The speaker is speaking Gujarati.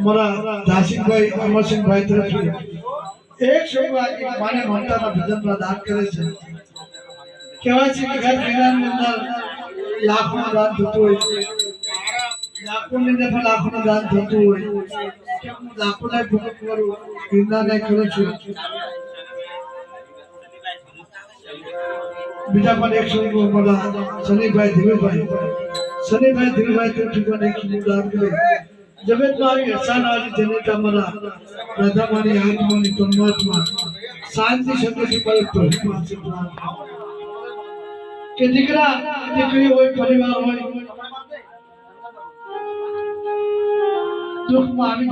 મારા દાસિકભાઈ અમરસિંહભાઈ તરફથી એક છોકરો માને મમતાના ભજનમાં દાન કરે છે. કહેવાય છે કે ઘર વિરાની અંદર લાખોનું દાન થતું હોય છે. લાખોની અંદર પણ લાખોનું દાન થતું હોય. હું લાખોના ભૂખ કરું વિરાને કરું છું. બીજા પણ એક છોકરો મારા શનિભાઈ ધીરુભાઈ તરફથી પણ એક છોકરું દાન કરે. जगत मारी हसान वाली जनता मरा राधा मारी आत्मा परमात्मा शांति संतोषी पर के દીકરા દીકરી હોય પરિવાર હોય દુઃખમાં